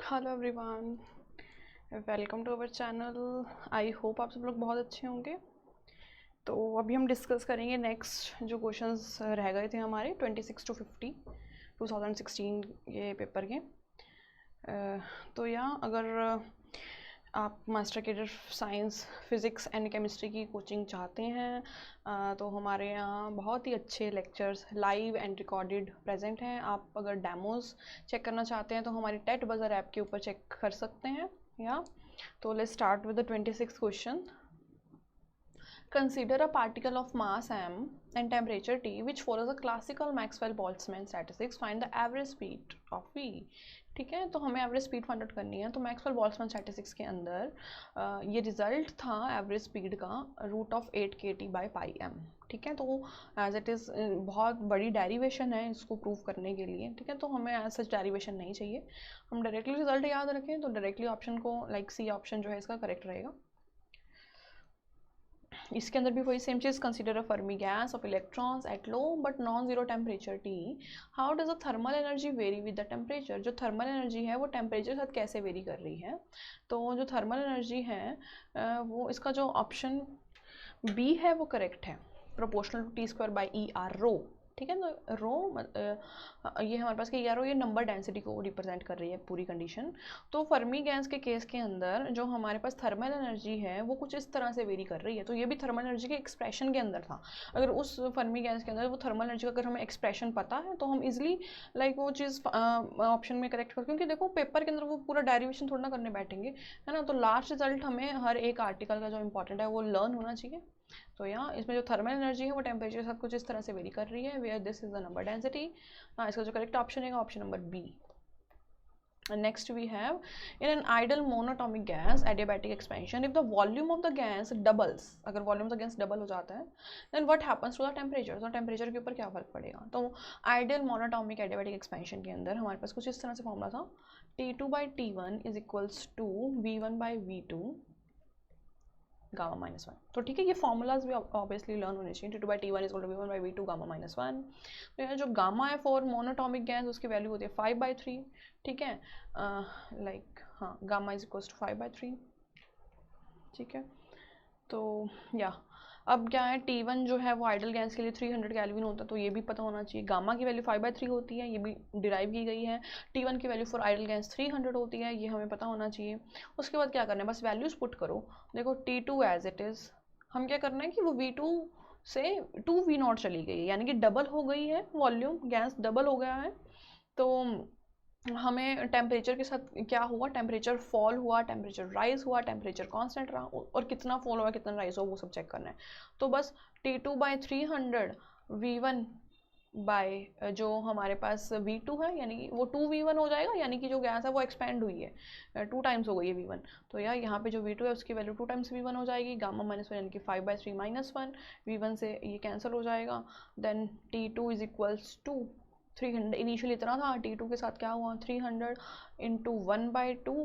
Hello everyone, welcome to our channel. I hope आप सब लोग बहुत अच्छे होंगे। तो अभी हम डिस्कस करेंगे नेक्स्ट जो क्वेश्चंस रह गए थे हमारे 26 to 50 2016 ये पेपर के। तो यहाँ अगर आप master cadre science physics and chemistry की कोचिंग चाहते हैं तो हमारे यहाँ बहुत ही अच्छे lectures live and recorded present हैं। आप अगर डेमोज चेक करना चाहते हैं तो हमारी टेट बजर ऐप के ऊपर चेक कर सकते हैं। या तो let's start with the 26th question. Consider a particle of mass m and temperature T which follows a classical Maxwell-Boltzmann statistics. Find the average speed of v। ठीक है, तो हमें एवरेज स्पीड फाइंड आउट करनी है। तो Maxwell Boltzmann statistics के अंदर ये रिजल्ट था एवरेज स्पीड का √8 kT/πm। ठीक है, तो एज इट इज़ बहुत बड़ी डेरिवेशन है इसको प्रूव करने के लिए। ठीक है, तो हमें एज सच डेरिवेशन नहीं चाहिए, हम डायरेक्टली रिजल्ट याद रखें। तो डायरेक्टली ऑप्शन को लाइक सी ऑप्शन जो है इसका करेक्ट रहेगा। इसके अंदर भी वही same cheese. Consider a Fermi gas off electrons at low but non zero temperature T. How does a thermal energy very with the temperature. जो थर्मल एनर्जी है वो टेम्परेचर के साथ कैसे वेरी कर रही है। तो जो थर्मल एनर्जी है वो इसका जो ऑप्शन बी है वो करेक्ट है, प्रोपोर्शनल टू T²/ER रो। ठीक है, तो रो ये हमारे पास क्या रो, ये नंबर डेंसिटी को रिप्रेजेंट कर रही है पूरी कंडीशन। तो फर्मी गैस के केस के अंदर जो हमारे पास थर्मल एनर्जी है वो कुछ इस तरह से वेरी कर रही है। तो ये भी थर्मल एनर्जी के एक्सप्रेशन के अंदर था। अगर उस फर्मी गैस के अंदर वो थर्मल एनर्जी का अगर हमें एक्सप्रेशन पता है तो हम इजिली लाइक वो चीज़ ऑप्शन में करेक्ट कर, क्योंकि देखो पेपर के अंदर वो पूरा डेरिवेशन थोड़ा ना करने बैठेंगे, है ना। तो लास्ट रिजल्ट हमें हर एक आर्टिकल का जो इंपॉर्टेंट है वो लर्न होना चाहिए। तो यहाँ इसमें जो थर्मल एनर्जी है वो टेम्परेचर के साथ कुछ इस तरह से वेरी कर रही है, where this is the number density. इसका जो करेक्ट ऑप्शन है option number B. Next we have, in an ideal monatomic gas adiabatic expansion, if the volume of the gas doubles, अगर volume of the gas double हो जाता है then what happens to the temperature। तो temperature के ऊपर क्या फ़र्क पड़ेगा। तो आइडियल मोनोटॉमिक एडियाबैटिक एक्सपेंशन के अंदर हमारे पास कुछ इस तरह से फॉर्मूला था, T2/T1 is equals to V1/V2 gamma minus one. तो ठीक है, ये फॉर्मूलाज भी ऑब्वियसली लर्न होने चाहिए। T2/T1 is equal to V1/V2 gamma minus one. तो यहाँ जो गामा है फॉर मोनोटॉमिक गैस उसकी वैल्यू होती है 5/3। ठीक है, लाइक हाँ, गामा इज इक्वल टू 5/3। ठीक है, तो या अब क्या है, T1 जो है वो आइडल गैस के लिए 300 केल्विन होता है, तो ये भी पता होना चाहिए। गामा की वैल्यू 5/3 होती है, ये भी डिराइव की गई है। T1 की वैल्यू फॉर आइडल गैस 300 होती है, ये हमें पता होना चाहिए। उसके बाद क्या करना है, बस वैल्यूज पुट करो। देखो T2 एज इट इज़, हम क्या करना है कि वो V2 से 2V0 चली गई है, यानी कि डबल हो गई है वॉल्यूम, गैस डबल हो गया है। तो हमें टेम्परेचर के साथ क्या हुआ, टेम्परेचर फॉल हुआ, टेम्परेचर राइज हुआ, टेम्परेचर कांस्टेंट रहा, और कितना फॉल हुआ कितना राइज हुआ वो सब चेक करना है। तो बस T2/300 V1 बाय जो हमारे पास V2 है, यानी कि वो 2V1 हो जाएगा, यानी कि जो गैस है वो एक्सपेंड हुई है, 2 टाइम्स हो गई है V1। तो यार यहाँ पे जो V2 है उसकी वैल्यू 2 टाइम्स V1 हो जाएगी, गामा माइनस वन यानी कि 5/3 -1, V1 से ये कैंसिल हो जाएगा। Then T2 is equals to 300, initially इतना था, T2 के साथ क्या हुआ 300 इंटू 1/2,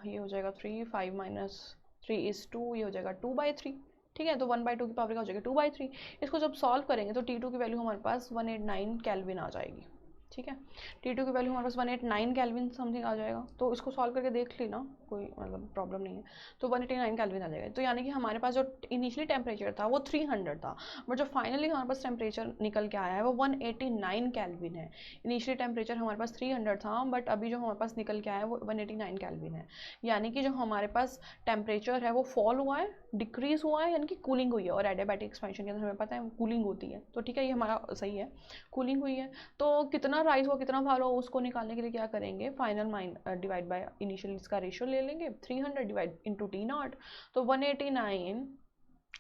ये हो जाएगा 3, 5 - 3 इज 2, ये हो जाएगा 2/3। ठीक है, तो 1/2 की पावर क्या हो जाएगा 2/3। इसको जब सॉल्व करेंगे तो T2 की वैल्यू हमारे पास 189 केल्विन आ जाएगी। ठीक है, T2 की वैल्यू हमारे पास 189 केल्विन समथिंग आ जाएगा। तो इसको सॉल्व करके देख लेना, कोई मतलब प्रॉब्लम नहीं है। तो 189 केल्विन आ जाएगा। तो यानी कि हमारे पास जो इनिशियली टेम्परेचर था वो 300 था, बट जो फाइनली हमारे पास टेम्परेचर निकल के आया है वो 189 केल्विन है। इनिशियली टेम्परेचर हमारे पास 300 था, बट अभी जो हमारे पास निकल के आया है वो 189 केल्विन है। यानी कि जो हमारे पास टेम्परेचर है वो फॉल हुआ है, डिक्रीज हुआ है, यानी कि कूलिंग हुई है। और एडियाबैटिक एक्सपेंशन के अंदर हमें पता है कूलिंग होती है। तो ठीक है, ये हमारा सही है, कूलिंग हुई है। तो कितना राइज हुआ कितना फॉल हुआ उसको निकालने के लिए क्या करेंगे, फाइनल डिवाइड बाय इनिशियल इसका रेशियो ले लेंगे, 300 डिवाइड इंटू T0। तो 189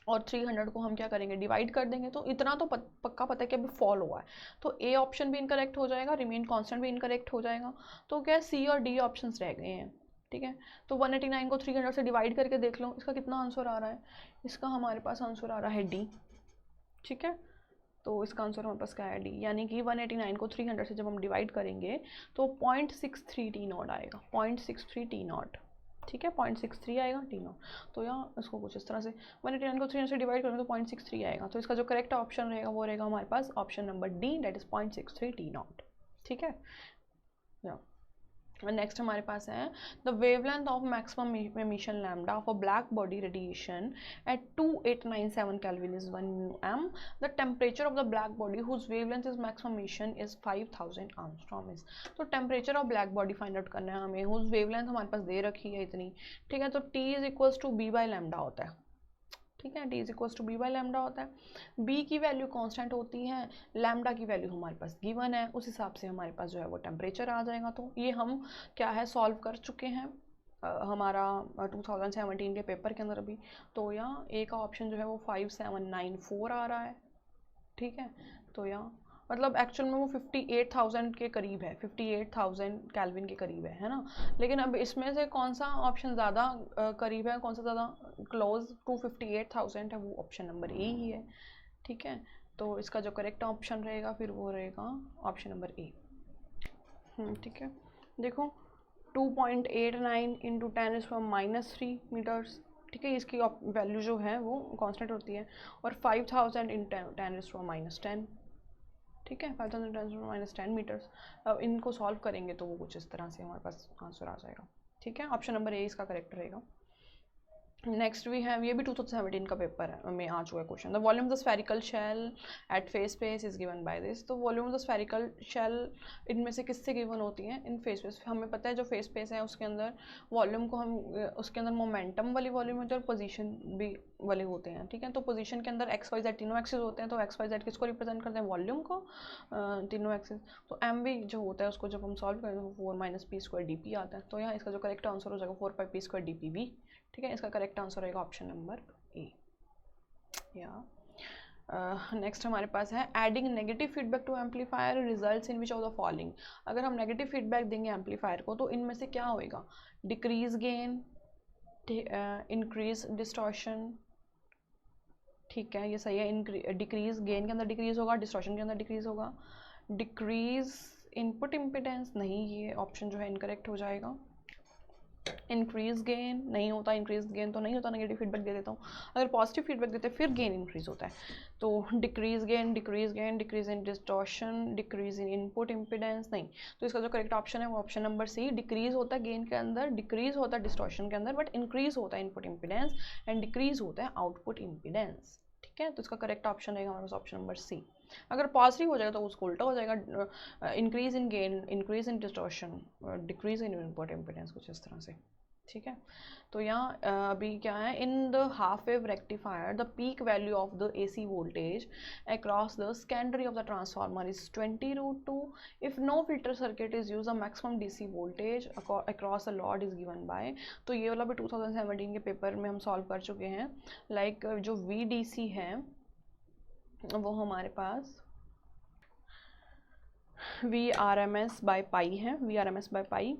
और 300 को हम क्या करेंगे डिवाइड कर देंगे। तो इतना तो पक्का पता है कि अभी फॉल हुआ है। तो ए ऑप्शन भी इनकरेक्ट हो जाएगा, रिमेन कांस्टेंट भी इनकरेक्ट हो जाएगा। तो क्या सी और डी ऑप्शंस रह गए हैं। ठीक है, तो 189 को 300 से डिवाइड करके देख लो इसका कितना आंसर आ रहा है। इसका हमारे पास आंसर आ रहा है डी। ठीक है, तो इसका आंसर हमारे पास क्या है डी, यानी कि 189 को 300 से जब हम डिवाइड करेंगे तो 0.63 T0 आएगा, 0.63 T0। ठीक है, 0.63 आएगा T0। तो यहाँ इसको कुछ इस तरह से 189 को 300 से डिवाइड करेंगे तो 0.63 आएगा। तो इसका जो करेक्ट ऑप्शन रहेगा वो रहेगा हमारे पास option number D, that is 0.63 T0। ठीक है, नेक्स्ट हमारे पास है the wavelength of maximum emission lambda of a black body radiation at 2897 kelvin is 1 m. The temperature of the black body whose wavelength is maximum emission is 5000 angstrom is. तो temperature of black body find out करना है हमें, whose wavelength हमारे पास दे रखी है इतनी, ठीक है. तो T is equals to B by lambda होता है, ठीक है. T is equals to B by lambda होता है. B की वैल्यू कांस्टेंट होती है, लैम्डा की वैल्यू हमारे पास गिवन है, उस हिसाब से हमारे पास जो है वो टेम्परेचर आ जाएगा. तो ये हम क्या है सॉल्व कर चुके हैं हमारा 2017 के पेपर के अंदर अभी. तो यहाँ ए का ऑप्शन जो है वो 5794 आ रहा है, ठीक है. तो यहाँ मतलब एक्चुअल में वो 58,000 के करीब है, 58,000 केल्विन के करीब है ना. लेकिन अब इसमें से कौन सा ऑप्शन ज़्यादा करीब है, कौन सा ज़्यादा क्लोज टू 58,000 है, वो ऑप्शन नंबर ए ही है, ठीक है. तो इसका जो करेक्ट ऑप्शन रहेगा फिर वो रहेगा ऑप्शन नंबर ए, ठीक है. देखो 2.89 इंटू 10⁻³ मीटर्स, ठीक है. इसकी वैल्यू जो है वो कांस्टेंट होती है. और 5000 इन 10⁻10, ठीक है. 5000 10⁻10 मीटर्स. अब इनको सॉल्व करेंगे तो वो कुछ इस तरह से हमारे पास आंसर आ जाएगा, ठीक है. ऑप्शन नंबर ए इसका करेक्ट रहेगा. नेक्स्ट वी हैव, ये भी 2017 का पेपर में आ चुका है question. The volume of the spherical shell at face space is given by this. तो volume of the spherical shell इनमें से किससे गिवन होती हैं, इन फेस स्पेस. हमें पता है जो फेस स्पेस है उसके अंदर वॉल्यूम को हम उसके अंदर मोमेंटम वाली वॉल्यूम होती है और पोजीशन भी वाले होते हैं, ठीक है. तो पोजीशन के अंदर एक्स वाई जेड तीनों एक्सिस होते हैं. तो एक्स वाई जेड किसको रिप्रेजेंट करते हैं, वॉल्यूम को, तीनों एक्सिस. तो एम भी जो होता है उसको जब हम सॉल्व करें तो 4 - p² dp आता है. तो यहाँ इसका जो करेक्ट आंसर हो जाएगा 4πp² dpv, ठीक है. इसका करेक्ट आंसर रहेगा ऑप्शन नंबर ए. या नेक्स्ट हमारे पास है adding negative feedback to amplifier results in which of the following. अगर हम नेगेटिव फीडबैक देंगे एम्पलीफायर को तो इनमें से क्या होएगा, डिक्रीज गेन, इंक्रीज डिस्टॉर्शन, ठीक है. ये सही है. डिक्रीज गेन के अंदर डिक्रीज होगा, डिस्टॉर्शन के अंदर डिक्रीज होगा. डिक्रीज इनपुट इम्पिडेंस नहीं, ये ऑप्शन जो है इनकरेक्ट हो जाएगा. इंक्रीज गेन नहीं होता, इंक्रीज गेन तो नहीं होता, नेगेटिव फीडबैक दे देता हूँ. अगर पॉजिटिव फीडबैक देते हैं फिर गेन इंक्रीज होता है. तो decrease gain, decrease gain, decrease in distortion, decrease in input impedance नहीं. तो इसका जो करेक्ट ऑप्शन है वो ऑप्शन नंबर सी. डिक्रीज होता है गेन के अंदर, डिक्रीज होता है डिस्टॉर्शन के अंदर, बट इंक्रीज होता है इनपुट इम्पिडेंस एंड डिक्रीज होता है आउटपुट इम्पिडेंस, ठीक है. तो इसका करेक्ट ऑप्शन रहेगा हमारे पास ऑप्शन नंबर सी. अगर पॉजिटिव हो जाएगा तो उसको उल्टा हो जाएगा, increase in gain, increase in distortion, decrease in input impedance, कुछ इस तरह से, ठीक है. तो यहाँ अभी क्या है, in the half wave rectifier the peak value of the AC voltage across the secondary of the transformer is 20√2. If no filter circuit is use the maximum DC voltage across the load is given by. तो ये वाला भी 2017 के paper में हम solve कर चुके हैं. लाइक जो VDC है वो हमारे पास VRMS/π है, VRMS/π.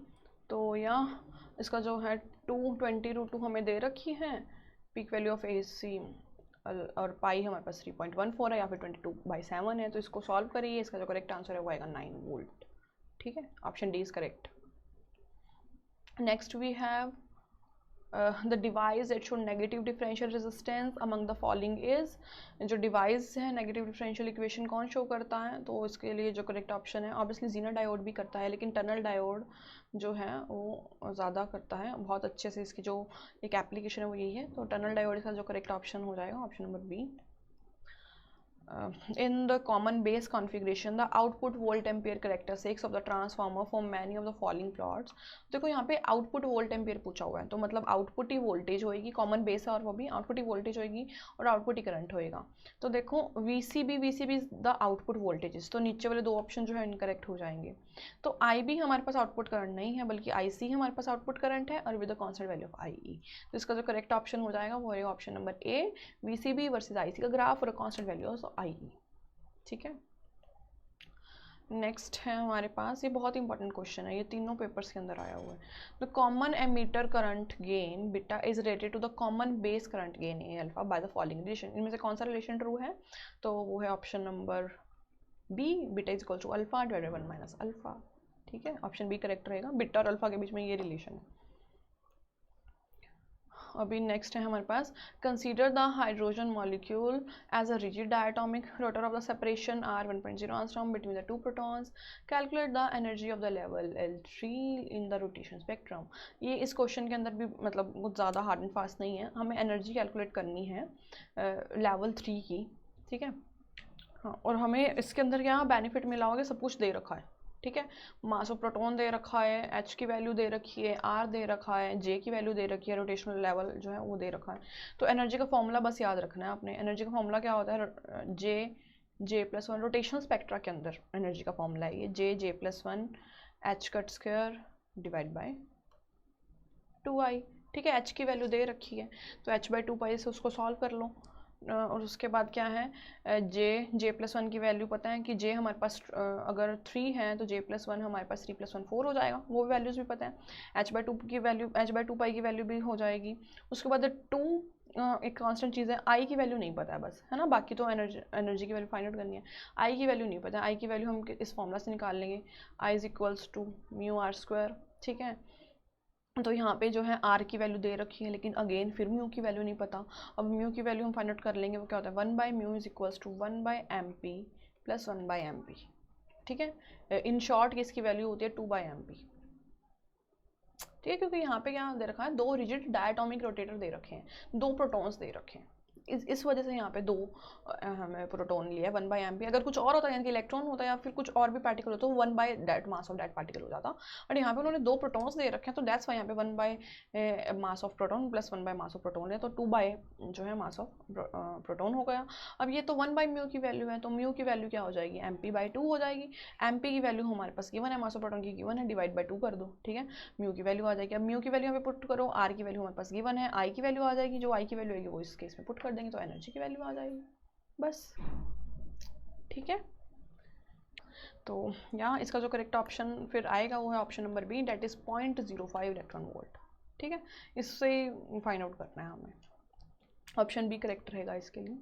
तो यहाँ इसका जो है 220√2 हमें दे रखी है पीक वैल्यू ऑफ AC, और पाई हमारे पास 3.14 है या फिर 22/7 है. तो इसको सॉल्व करिए, इसका जो करेक्ट आंसर है वो आएगा 9 वोल्ट, ठीक है. Option D is correct. Next we have the device that show negative differential resistance among the following is. जो डिवाइस है नेगेटिव डिफरेंशियल इक्वेशन कौन शो करता है, तो इसके लिए जो करेक्ट ऑप्शन है ऑब्वियसली जीना डायोड भी करता है, लेकिन टनल डायोड जो है वो ज़्यादा करता है बहुत अच्छे से. इसकी जो एक एप्लीकेशन है वो यही है. तो टनल डायोड इसका जो करेक्ट ऑप्शन हो जाएगा option number B. In the common base configuration the output volt ampere characteristics of the transformer for many of the following plots. देखो यहाँ पे आउटपुट वोल्ट एम्पियर पूछा हुआ है, तो मतलब आउटपुट ही वोल्टेज होएगी, कॉमन बेस है और वो भी आउटपुट ही वोल्टेज होएगी और आउटपुट ही करंट होएगा. तो देखो VCB द आउटपुट वोल्टेजेस, तो नीचे वाले दो ऑप्शन जो है इनकरेक्ट हो जाएंगे. तो IB हमारे पास आउटपुट करंट नहीं है बल्कि IC हमारे पास आउटपुट करंट है और with the constant value of IE. तो इसका जो करेक्ट ऑप्शन हो जाएगा वो है ऑप्शन नंबर ए, VCB वर्सेज IC का ग्राफ और कांस्टेंट वैल्यू ऑफ IE, ठीक है. नेक्स्ट है हमारे पास, ये बहुत इंपॉर्टेंट क्वेश्चन है, ये तीनों पेपर्स के अंदर आया हुआ है. The common emitter current gain beta is related to the common base current gain a alpha by the following relation. इनमें से कौन सा रिलेशन ट्रू है, तो वो है option number B, beta is equal to alpha divided by 1 - अल्फा, ठीक है. ऑप्शन बी करेक्ट रहेगा, बीटा और अल्फा के बीच में ये रिलेशन है. अभी नेक्स्ट है हमारे पास, consider the hydrogen molecule as a rigid diatomic rotor of the separation R 1.0 angstrom between the two protons, calculate the energy of the level L3 in the rotation spectrum. ये इस question के अंदर भी मतलब कुछ ज़्यादा हार्ड एंड फास्ट नहीं है, हमें एनर्जी कैलकुलेट करनी है लेवल 3 की, ठीक है। हाँ, और हमें इसके अंदर क्या बेनिफिट मिला होगा, सब कुछ दे रखा है, ठीक है। मास ऑफ प्रोटॉन दे रखा है, एच की वैल्यू दे रखी है, आर दे रखा है, जे की वैल्यू दे रखी है, रोटेशनल लेवल जो है वो दे रखा है। तो एनर्जी का फॉर्मूला बस याद रखना है आपने। एनर्जी का फॉर्मूला क्या होता है, जे+1 रोटेशनल स्पेक्ट्रा के अंदर एनर्जी का फॉर्मूला है ये जे+1 H cut square divide by 2i, ठीक है। एच की वैल्यू दे रखी है तो h/2 से उसको सॉल्व कर लो। और उसके बाद क्या है, जे+1 की वैल्यू पता है कि जे हमारे पास अगर 3 है तो j+1 हमारे पास 3+1 4 हो जाएगा, वो वैल्यूज़ भी पता है। h/2 की वैल्यू h/2 की वैल्यू भी हो जाएगी। उसके बाद 2 एक कांस्टेंट चीज़ है, आई की वैल्यू नहीं पता है बस, है ना। बाकी तो एनर्जी की वैल्यू फाइंड आउट करनी है, आई की वैल्यू नहीं पता है। आई की वैल्यू हम इस फॉर्मूला से निकाल लेंगे, I = μr², ठीक है। तो यहाँ पे जो है आर की वैल्यू दे रखी है, लेकिन अगेन फिर म्यू की वैल्यू नहीं पता। अब म्यू की वैल्यू हम फाइंड आउट कर लेंगे, वो क्या होता है 1/μ = 1/mp + 1/mp, ठीक है। इन शॉर्ट इसकी वैल्यू होती है 2/mp, ठीक है। क्योंकि यहाँ पे क्या दे रखा है, 2 रिजिड डायटोमिक रोटेटर दे रखे हैं, 2 प्रोटॉन्स दे रखे हैं, इस वजह से यहाँ पे 2 हमें प्रोटॉन लिया है 1/mp। अगर कुछ और होता है यानी कि इलेक्ट्रॉन होता है या फिर कुछ और भी पार्टिकल होता है तो 1/that mass of that particle हो जाता। बट यहाँ पे उन्होंने 2 प्रोटॉन्स दे रखे हैं तो दैट्स वाई यहाँ पे 1/ mass of proton + 1/ mass of proton है, तो 2/ जो है मास ऑफ प्रोटॉन हो गया। अब ये तो 1/μ की वैल्यू है, तो म्यू की वैल्यू क्या हो जाएगी, mp/2 हो जाएगी। mp की वैल्यू हमारे पास गिवन है, मास ऑफ प्रोटॉन की गिवन है, डिवाइड बाई 2 कर दो, ठीक है। म्यू की वैल्यू आ जाएगी। अब म्यू की वैल्यू हमें पुट करो, आर की वैल्यू हमारे पास गिवन है, आई की वैल्यू आ जाएगी, जो आई की वैल्यू आएगी वो इस केस में पुट कर देंगे तो एनर्जी की वैल्यू आ जाएगी, बस, ठीक है। तो यहाँ इसका जो करेक्ट ऑप्शन फिर आएगा वो है option number B, that is 0.05 electron volt, ठीक है। इससे फाइंड आउट करना है हमें, ऑप्शन बी करेक्ट रहेगा इसके लिए।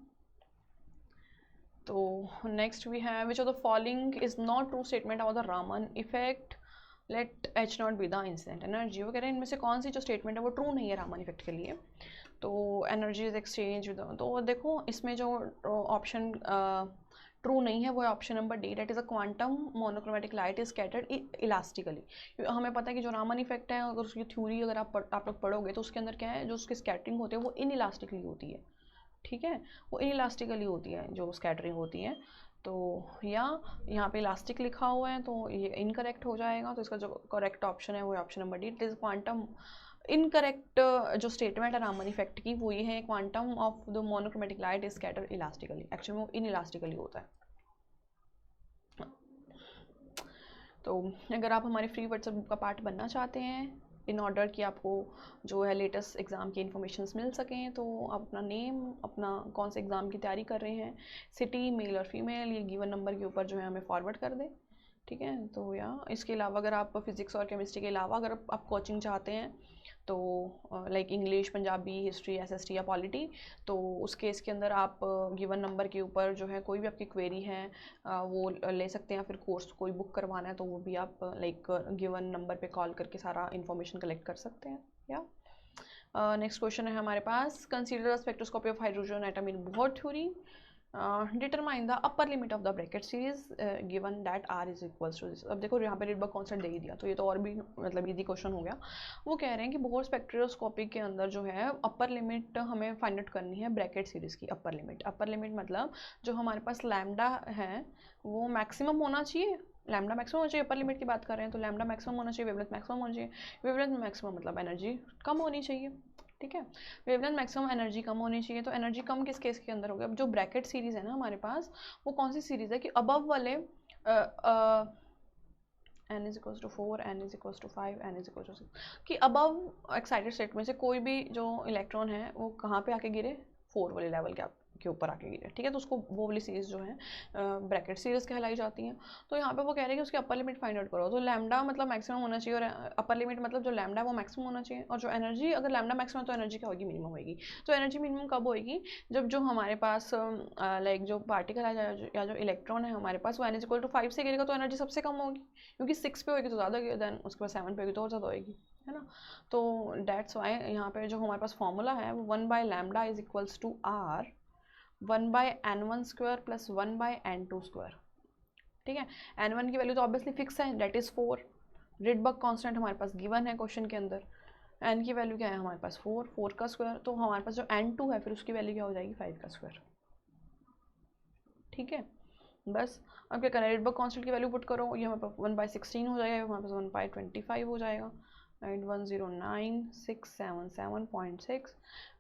तो next we have which of the following is not true statement about the Raman effect, let H0 be the incident energy. वो कह रहे हैं इनमें से कौन सी जो स्टेटमेंट है वो ट्रू नहीं है रामन इफेक्ट के लिए। तो एनर्जी इज एक्सचेंज, तो देखो इसमें जो ऑप्शन ट्रू नहीं है वो है option number D, that is a quantum monochromatic light is scattered elastically. हमें पता है कि जो रामन इफेक्ट है, अगर उसकी थ्योरी अगर आप लोग पढ़ोगे तो उसके अंदर क्या है, जो उसकी स्कैटरिंग होती है वो इन इलास्टिकली होती है, ठीक है। वो इन इलास्टिकली होती है जो स्कैटरिंग होती है। तो यहाँ पे इलास्टिक लिखा हुआ है तो ये इनकरेक्ट हो जाएगा। तो इसका जो करेक्ट ऑप्शन है वो है option number D, it is quantum. Incorrect जो स्टेटमेंट है रामन इफेक्ट की वो ये है, quantum of the monochromatic light is scattered elastically, actually वो इन इलास्टिकली होता है। तो अगर आप हमारे फ्री व्हाट्सएप ग्रुप का पार्ट बनना चाहते हैं इन ऑर्डर कि आपको जो है लेटेस्ट एग्ज़ाम की इन्फॉर्मेशंस मिल सकें, तो आप अपना नेम, अपना कौन से एग्ज़ाम की तैयारी कर रहे हैं, सिटी, मेल और फीमेल, ये गिवन नंबर के ऊपर जो है हमें फॉरवर्ड कर दें, ठीक है। तो या इसके अलावा अगर आप फिज़िक्स और केमिस्ट्री के अलावा अगर आप कोचिंग चाहते हैं तो like English, Punjabi, history, SST या पॉलिटी, तो उस केस के अंदर आप गिवन नंबर के ऊपर जो है कोई भी आपकी क्वेरी है वो ले सकते हैं। फिर कोर्स कोई बुक करवाना है तो वो भी आप लाइक गिवन नंबर पे कॉल करके सारा इन्फॉर्मेशन कलेक्ट कर सकते हैं। या नेक्स्ट क्वेश्चन है हमारे पास, consider the spectroscopy of hydrogen atom in Bohr theory, determine the upper limit of the Brackett series given that R is equals to this. अब देखो यहाँ पे रिडबर्ग कांस्टेंट दे ही दिया तो ये तो और भी मतलब इजी क्वेश्चन हो गया। वो कह रहे हैं कि बोहर स्पेक्ट्रोस्कोपी के अंदर जो है अपर लिमिट हमें फाइंड आउट करनी है ब्रैकेट सीरीज की। अपर लिमिट मतलब जो हमारे पास लैम्डा है वो मैक्सिमम होना चाहिए, लैम्डा मैक्सिमम होना चाहिए। अपर लिमिट की बात कर रहे हैं तो लैम्डा मैक्सिमम होना चाहिए, वेवलेंथ मैक्सिमम होना चाहिए। वेवलेंथ मैक्सिमम मतलब एनर्जी कम होनी चाहिए, ठीक है। वेवलेंथ मैक्सिमम एनर्जी कम होनी चाहिए, तो एनर्जी कम किस केस के अंदर होगा, अब जो ब्रैकेट सीरीज है ना हमारे पास वो कौन सी सीरीज है कि अबव वाले n = 4, n = 5, n = 6 कि अबव एक्साइटेड स्टेट में से कोई भी जो इलेक्ट्रॉन है वो कहाँ पे आके गिरे, 4 वाले लेवल के ऊपर आके गिरे, ठीक है। तो उसको वो वाली सीरीज जो है ब्रैकेट सीरीज कहलाई जाती हैं। तो यहाँ पे वो कह रहे हैं कि उसकी अपर लिमिट फाइंड आउट करो, तो लैम्डा मतलब मैक्सिमम होना चाहिए और अपर लिमिट मतलब जो लैम्डा है वो मैक्सिमम होना चाहिए, और जो एनर्जी अगर लैम्डा मैक्सिमम तो एनर्जी क्या होगी, मिनिमम होगी। तो एनर्जी मिनिमम कब होगी, जब जो हमारे पास लाइक जो पार्टिकल है या जो इलेक्ट्रॉन है हमारे पास वो n = 5 से गिरेगा तो एनर्जी सबसे कम होगी, क्योंकि 6 पे होगी तो ज़्यादा होगी, देन उसके बाद 7 पे होगी तो और ज़्यादा होगी, है ना। तो डेट्स वाई यहाँ पे जो हमारे पास फॉर्मूला है वो 1/λ is equals to r 1/n1² plus 1/n2²। ठीक है, n1 की वैल्यू तो ऑब्वियसली फिक्स है, डेट इज 4। रिडबर्ग कांस्टेंट हमारे पास गिवन है क्वेश्चन के अंदर, n की वैल्यू क्या है हमारे पास 4 का स्क्वायर, तो हमारे पास जो n2 है फिर उसकी वैल्यू क्या हो जाएगी 5 का स्क्वायर। ठीक है, बस अब क्या करना है, रिडबर्ग कांस्टेंट की वैल्यू पुट करो, ये हमारे पास 1/16 हो जाएगा, हमारे पास 1/25 हो जाएगा, 109,677.6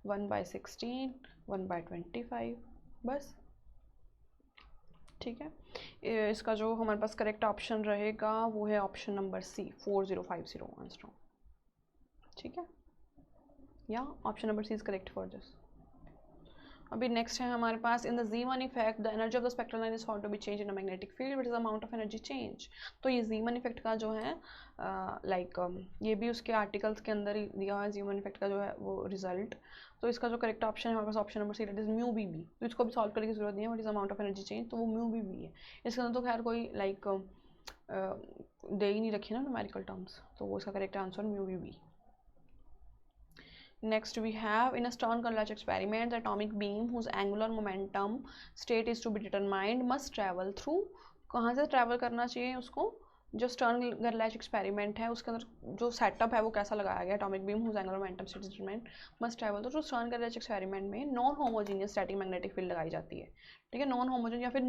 1/16 1/25 बस। ठीक है, इसका जो हमारे पास करेक्ट ऑप्शन रहेगा वो है ऑप्शन नंबर सी 4050 एंगस्ट्रॉम। ठीक है, या option number C is correct for this. अभी नेक्स्ट है हमारे पास, in the Z1 effect the energy of the spectral line is found to be change in a magnetic field which is amount of energy change. तो ये Z1 effect का जो है ये भी उसके आर्टिकल्स के अंदर ही दिया है, Z1 इफेक्ट का जो है वो रिजल्ट। तो इसका जो करेक्ट ऑप्शन है हमारे पास option number C that is mu B B. तो इसको भी सॉल्व करने की जरूरत नहीं है, what is amount of energy change, तो वो म्यू बी बी है। इसके अंदर तो खैर कोई दे ही नहीं रखी ना न्यूमेरिकल टर्म्स, तो वो इसका correct answer mu B B. Next we have, in a Stern-Gerlach experiment, the atomic beam whose angular momentum state is to be determined must travel through, कहाँ से travel करना चाहिए उसको, जो Stern-Gerlach experiment है उसके अंदर जो सेटअप है वो कैसा लगाया गया, atomic beam whose angular momentum state is determined must travel through, Stern-Gerlach experiment में non homogeneous static magnetic field लगाई जाती है। ठीक है, नॉन होमोजीनियस या फिर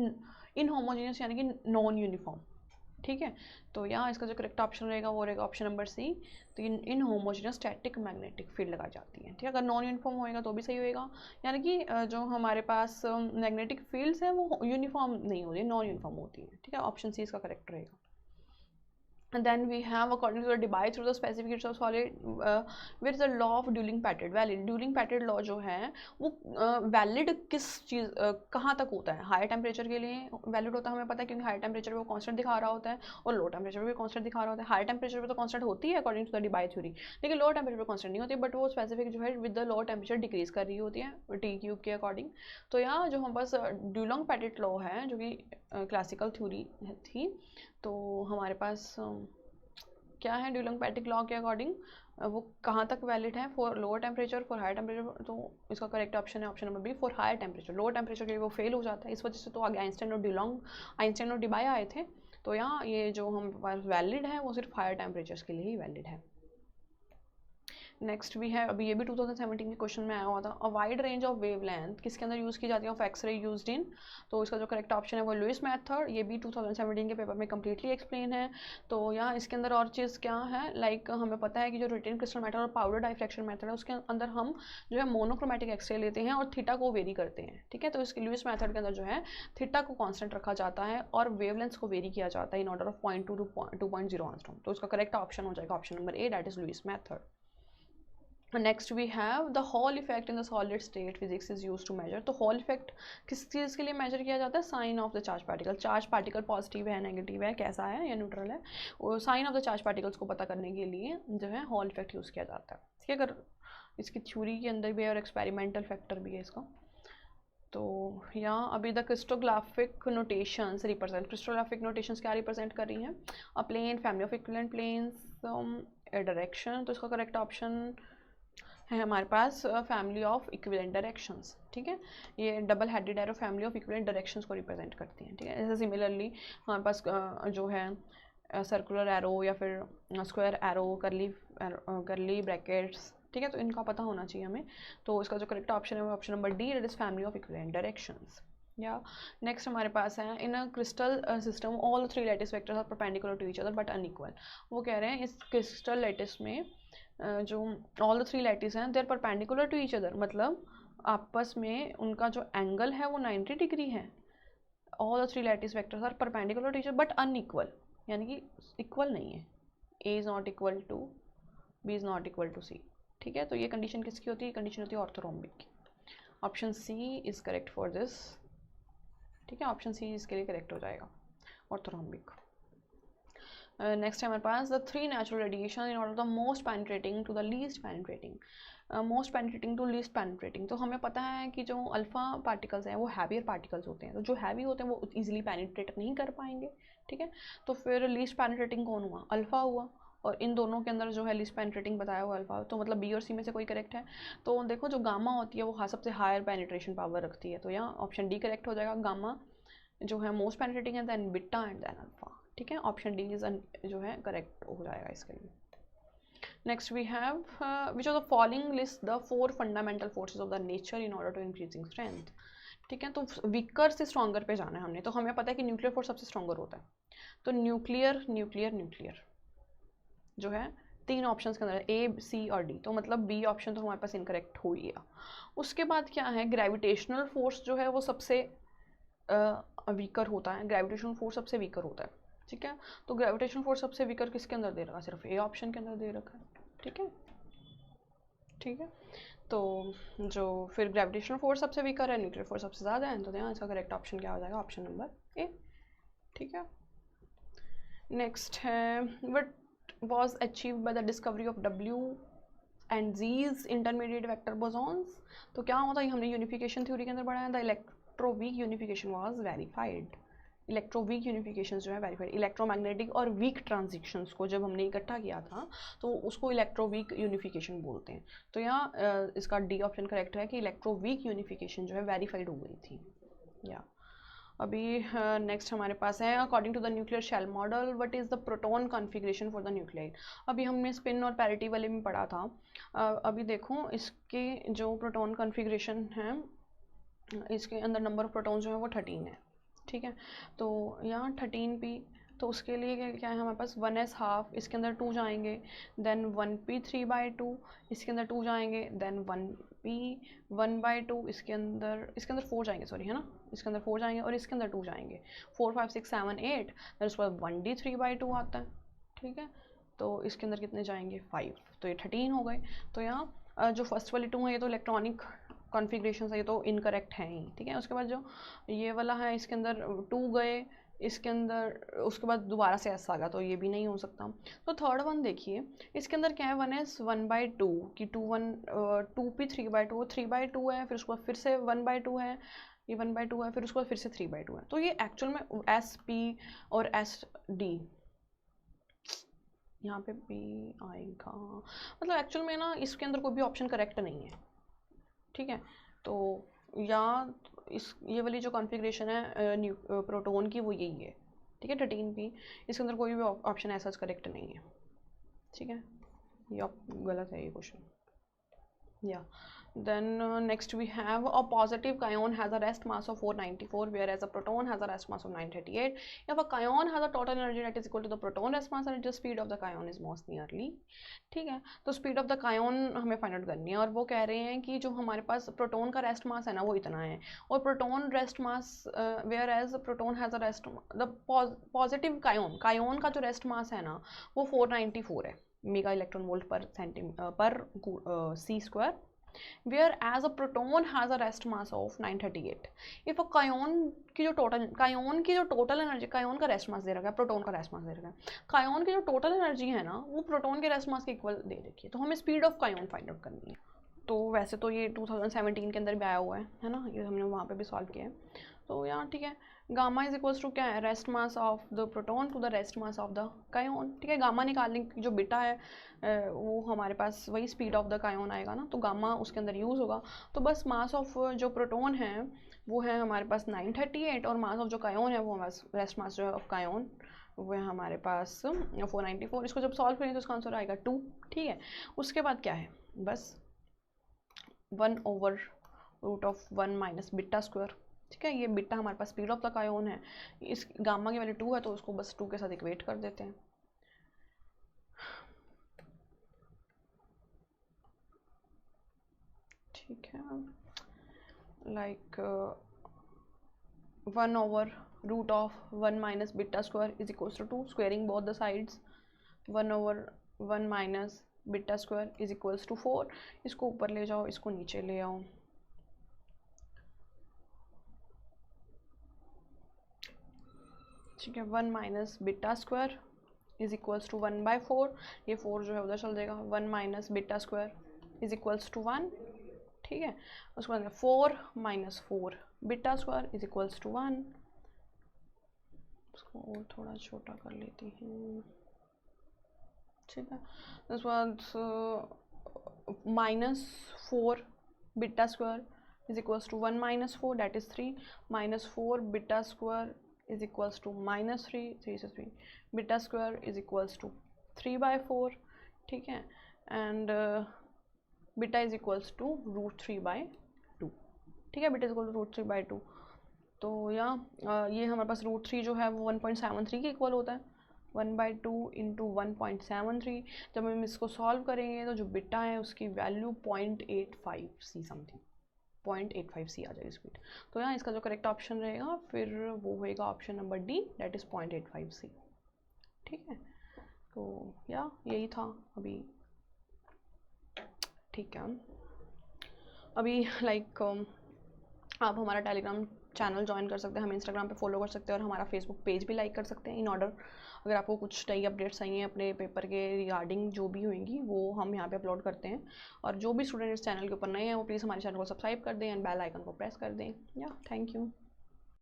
इनहोमोजीनियस यानी कि नॉन यूनिफॉर्म। ठीक है, तो यहाँ इसका जो करेक्ट ऑप्शन रहेगा वो रहेगा ऑप्शन नंबर सी, तो इन होमोजेनियस स्टैटिक मैग्नेटिक फील्ड लगाई जाती है। ठीक है, अगर नॉन यूनिफॉर्म होएगा तो भी सही होएगा, यानी कि जो हमारे पास मैग्नेटिक फील्ड्स हैं वो यूनिफॉर्म नहीं होती, नॉन यूनिफॉर्म होती है। ठीक है, ऑप्शन सी इसका करेक्ट रहेगा। And then we have, according to the Debye through the specifications of solid, where is the law of dueling pattern valid? dueling pattern law जो है वो वैलिड किस चीज़ कहाँ तक होता है, हायर टेम्परेचर के लिए वैलिड होता है, हमें पता है क्योंकि हायर टेम्परेचर पे वो कांस्टेंट दिखा रहा होता है और लो टेम्परेचर पे भी कांस्टेंट दिखा रहा होता है। हायर टेम्परेचर पे तो कांस्टेंट होती है according to the Debye theory, लेकिन लो टेम्परेचर पे कांस्टेंट नहीं होती, बट वो स्पेसिफिक जो है with the low temperature decrease कर रही होती है T³ के अकॉर्डिंग। तो यहाँ जो हमारे पास ड्यूलोंग पैटेट लॉ है जो कि क्लासिकल थ्योरी थी, तो हमारे पास क्या है ड्यूलोंग पैटिक लॉ के अकॉर्डिंग वो कहाँ तक वैलिड है, for lower temperature for higher temperature, तो इसका करेक्ट ऑप्शन है option number B for higher temperature. Lower temperature के लिए वो फेल हो जाता है, इस वजह से तो आगे आइंस्टाइन और डिबाय आए थे। तो यहाँ ये जो हम पास वैलिड है वो सिर्फ हायर टेम्परेचर के लिए ही वैलिड है। नेक्स्ट भी है, अभी ये भी 2017 के क्वेश्चन में आया हुआ था, a wide range of wavelength किसके अंदर यूज़ की जाती है, ऑफ एक्सरे यूज्ड इन, तो इसका जो करेक्ट ऑप्शन है वो लुइस मेथड, ये भी 2017 के पेपर में कम्प्लीटली एक्सप्लेन है। तो यहाँ इसके अंदर और चीज़ क्या है, लाइक हमें पता है कि जो रिटेन क्रिस्टल मेथड और पाउडर डाइफ्रैक्शन मेथड है उसके अंदर हम जो है मोनोक्रोमेटिक एक्सरे लेते हैं और थीटा को वेरी करते हैं। ठीक है, तो इसके लुइस मेथड के अंदर जो है थीटा को कॉन्स्टेंट रखा जाता है और वेवलेंथ को वेरी किया जाता है in order of 0.2 to 2.0 angstrom. तो इसका करेक्ट ऑप्शन हो जाएगा option number A, that is Lewis method. Next we have the hall effect in the solid state physics is use to measure, तो hall effect किस चीज़ के लिए measure किया जाता है, sign of the charge particle, charge particle positive है नेगेटिव है कैसा है या न्यूट्रल है, और sign of the charge particles को पता करने के लिए जो है हॉल इफेक्ट यूज़ किया जाता है। ठीक है, अगर इसकी थ्योरी के अंदर भी है और एक्सपेरिमेंटल फैक्टर भी है इसका। तो यहाँ अभी the crystallographic notations represent, crystallographic notations क्या रिप्रेजेंट कर रही हैं, a plane, family of equivalent planes, direction, तो इसका करेक्ट ऑप्शन है हमारे पास फैमिली ऑफ इक्विवेलेंट डायरेक्शंस। ठीक है, ये double headed arrow family of equivalent directions को रिप्रेजेंट करती हैं। ठीक है, ऐसे सिमिलरली हमारे पास जो है सर्कुलर एरो या फिर स्क्वायर एरो, करली ब्रैकेट्स। ठीक है, तो इनका पता होना चाहिए हमें। तो इसका जो करेक्ट ऑप्शन है वो option number D, that is family of equivalent directions. या नेक्स्ट हमारे पास है, in a crystal system all 3 lattice vectors are perpendicular to each other but unequal. वो कह रहे हैं इस क्रिस्टल लैटिस में जो ऑल द 3 लैटिस हैं they are perpendicular to each other, मतलब आपस में उनका जो एंगल है वो 90 डिग्री है। All the 3 lattice vectors are perpendicular to each other but unequal, यानी कि इक्वल नहीं है, A is not equal to B is not equal to C. ठीक है, तो ये कंडीशन किसकी होती है, कंडीशन होती है ऑर्थोरोम्बिक की। Option C is correct for this. ठीक है, ऑप्शन सी इसके लिए करेक्ट हो जाएगा, ऑर्थोरोम्बिक। नेक्स्ट है हमारे पास, the 3 natural radiation in order the most penetrating to the least penetrating, most penetrating to least penetrating. तो हमें पता है कि जो अल्फा पार्टिकल्स हैं वो हैवियर पार्टिकल्स होते हैं, तो जो हैवी होते हैं वो इजीली पेनिट्रेट नहीं कर पाएंगे। ठीक है, तो फिर लीस्ट पेनिट्रेटिंग कौन हुआ, अल्फा हुआ, और इन दोनों के अंदर जो है लीस्ट पेनिट्रेटिंग बताया हुआ अल्फा, तो मतलब बी और सी में से कोई करेक्ट है। तो देखो जो गामा होती है वो सबसे हायर पेनिट्रेशन पावर रखती है, तो यहाँ ऑप्शन डी करेक्ट हो जाएगा। गामा जो है मोस्ट पेनिट्रेटिंग है, then beta and then alpha. ठीक है, ऑप्शन डी इज जो है करेक्ट हो जाएगा इसके लिए। Next we have which of the following list the 4 fundamental forces of the nature in order to increasing strength. ठीक है, तो वीकर से स्ट्रॉन्गर पे जाना है हमने, तो हमें पता है कि न्यूक्लियर फोर्स सबसे स्ट्रॉन्गर होता है, तो न्यूक्लियर न्यूक्लियर न्यूक्लियर जो है 3 ऑप्शंस के अंदर ए सी और डी, तो मतलब बी ऑप्शन तो हमारे पास इनकरेक्ट हो ही गया। उसके बाद क्या है, ग्रेविटेशनल फोर्स जो है वो सबसे वीकर होता है, ग्रेविटेशनल फोर्स सबसे वीकर होता है। ठीक है, तो ग्रेविटेशनल फोर्स सबसे वीकर किसके अंदर दे रखा है, सिर्फ ए ऑप्शन के अंदर दे रखा है। ठीक है, ठीक है, तो जो फिर ग्रेविटेशनल फोर्स सबसे वीकर है, न्यूक्लियर फोर्स सबसे ज़्यादा है, तो यहाँ इसका करेक्ट ऑप्शन क्या हो जाएगा, ऑप्शन नंबर ए। ठीक है, नेक्स्ट है what was achieved by the discovery of W and Z's intermediate vector bosons। तो क्या होता है, हमने यूनिफिकेशन थ्योरी के अंदर पढ़ा है, the electroweak unification was verified. Electroweak unification जो है वेरीफाइड, इलेक्ट्रोमैग्नेटिक और वीक ट्रांजिशंस को जब हमने इकट्ठा किया था तो उसको इलेक्ट्रोवीक यूनिफिकेशन बोलते हैं। तो यहाँ इसका डी ऑप्शन करेक्ट है कि इलेक्ट्रोवीक यूनिफिकेशन जो है वेरीफाइड हो गई थी। या अभी नेक्स्ट हमारे पास है according to the nuclear shell model what is the proton configuration for the nuclide. अभी हमने स्पिन और पैरिटी वाले में पढ़ा था। अभी देखो इसके जो प्रोटॉन कॉन्फ़िगरेशन है, इसके अंदर नंबर ऑफ प्रोटॉन जो है वो 13 है। ठीक है, तो यहाँ 13p, तो उसके लिए क्या है हमारे पास 1s हाफ, इसके अंदर 2 जाएंगे, देन 1p 3/2, इसके अंदर 2 जाएंगे, देन 1p 1/2, इसके अंदर 4 जाएंगे, सॉरी है ना, इसके अंदर 4 जाएंगे और इसके अंदर 2 जाएंगे, 4 5 6 7 8, देन उसके बाद 1d 3/2 आता है। ठीक है, तो इसके अंदर कितने जाएंगे 5, तो ये 13 हो गए। तो यहाँ जो फर्स्ट वाली 2 है ये तो इलेक्ट्रॉनिक कॉन्फ़िगरेशन है, ये तो इनकरेक्ट है ही। ठीक है, उसके बाद जो ये वाला है इसके अंदर 2 गए, इसके अंदर उसके बाद दोबारा से एस आ गया, तो ये भी नहीं हो सकता। तो थर्ड वन देखिए, इसके अंदर क्या है 1s 1/2 की 2p 3/2, 3/2 है, फिर उसके बाद फिर से 1/2 है, ये 1/2 है, फिर उसके बाद फिर से 3/2 है। तो ये एक्चुअल में एस पी और एस डी, यहाँ पे पी आएगा, मतलब एक्चुअल में ना इसके अंदर कोई भी ऑप्शन करेक्ट नहीं है। ठीक है, तो या ये वाली जो कॉन्फ़िगरेशन है प्रोटॉन की वो यही है। ठीक है, 13p, इसके अंदर कोई भी ऑप्शन ऐसा करेक्ट नहीं है। ठीक है, ये गलत है ये क्वेश्चन। या then next we have a positive cation has a rest mass of 494 whereas a proton has a rest mass of 938. if a cation has a total energy that is equal to the proton rest mass and the speed of the cation is most nearly। ठीक है, तो speed of the कायोन हमें find out करनी है, और वो कह रहे हैं कि जो हमारे पास प्रोटॉन का रेस्ट मास है ना वो इतना है, और proton rest mass whereas proton has a rest, the positive kaon का जो रेस्ट मास है ना वो 494 है मेगा इलेक्ट्रॉन वोल्ट पर सी square, whereas a proton has a rest mass of 938। if a कायोन की जो टोटल एनर्जी, कायोन का रेस्ट मास दे रखा है, प्रोटॉन का रेस्ट मास दे रखा है, कायोन की जो टोटल एनर्जी है ना वो प्रोटॉन के रेस्ट मास के इक्वल दे रखी है, तो हमें स्पीड ऑफ कायोन फाइंड आउट करनी है। तो वैसे तो ये 2017 के अंदर भी आया हुआ है ना, ये हमने वहाँ पे भी सॉल्व किया है। तो यहाँ ठीक है, गामा इज इक्वल्स टू क्या है, rest mass of the proton to the rest mass of the kaon. ठीक है, गामा निकालने की जो बीटा है वो हमारे पास वही स्पीड ऑफ द कायोन आएगा ना, तो गामा उसके अंदर यूज़ होगा। तो बस मास ऑफ जो प्रोटॉन है वो है हमारे पास 938, और मास ऑफ जो कायोन है वो हमारे रेस्ट मास जो है ऑफ कायोन वो है हमारे पास 494। इसको जब सॉल्व करेंगे तो इसका आंसर आएगा 2। ठीक है, उसके बाद क्या है, बस 1/√1 माइनस बीटा स्क्वायर। ठीक है, ये बीटा हमारे पास स्पीड ऑफ द कायोन है, इस गामा की वैल्यू 2 है तो उसको बस 2 के साथ इक्वेट कर देते हैं। ठीक है, like 1/√1 minus beta square is equals to 2, squaring both the sides, 1/1 minus beta square is equals to 4। इसको ऊपर ले जाओ, इसको नीचे ले आओ। ठीक है, 1 minus beta square is equals to 1/4, ये 4 जो है उधर चल जाएगा, 1 minus beta square is equals to 1। ठीक है, उसके बाद 4 minus 4 beta square is equals to 1। उसको और थोड़ा छोटा कर लेती हूँ, ठीक है। This was -4 beta square is equals to 1 - 4 that is 3, -4 beta square is equals to -3, 3 से 3 beta square is equals to 3/4, ठीक है, and beta is equals to √3/2, ठीक है, बीटा इज इक्वल टू √3/2। तो या ये हमारे पास √3 जो है वो 1.73 के इक्वल होता है, 1/2 इंटू 1.73। जब हम इसको सॉल्व करेंगे तो जो बीटा है उसकी वैल्यू 0.85C समथिंग, 0.85C आ जाएगी स्पीड। तो यहाँ इसका जो करेक्ट ऑप्शन रहेगा फिर वो होएगा option number D, that is 0.85C, ठीक है। तो या यही था अभी, ठीक है। अभी लाइक आप हमारा टेलीग्राम चैनल ज्वाइन कर सकते हैं, हमें इंस्टाग्राम पे फॉलो कर सकते हैं और हमारा फेसबुक पेज भी लाइक कर सकते हैं। इन ऑर्डर अगर आपको कुछ नई अपडेट्स चाहिए अपने पेपर के रिगार्डिंग जो भी होंगी वो हम यहाँ पे अपलोड करते हैं। और जो भी स्टूडेंट इस चैनल के ऊपर नए हैं वो प्लीज़ हमारे चैनल को सब्सक्राइब कर दें एंड बेल आइकन को प्रेस कर दें। या थैंक यू।